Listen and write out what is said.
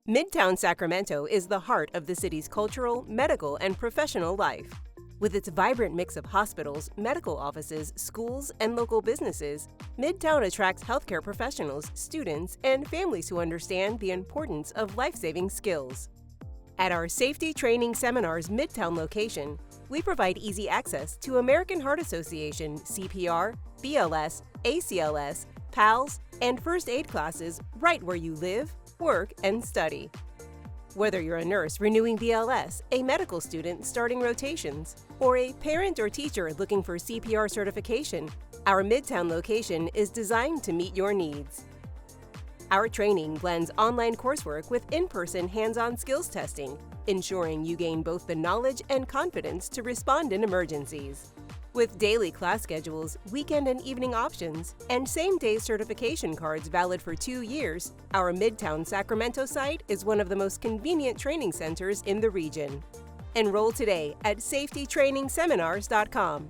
Midtown Sacramento is the heart of the city's cultural, medical, and professional life. With its vibrant mix of hospitals, medical offices, schools, and local businesses, Midtown attracts healthcare professionals, students, and families who understand the importance of life-saving skills. At our Safety Training Seminars Midtown location, we provide easy access to American Heart Association, CPR, BLS, ACLS, PALS, and first aid classes right where you live, work, and study. Whether you're a nurse renewing BLS, a medical student starting rotations, or a parent or teacher looking for CPR certification, our Midtown location is designed to meet your needs. Our training blends online coursework with in-person hands-on skills testing, ensuring you gain both the knowledge and confidence to respond in emergencies. With daily class schedules, weekend and evening options, and same-day certification cards valid for 2 years, our Midtown Sacramento site is one of the most convenient training centers in the region. Enroll today at safetytrainingseminars.com.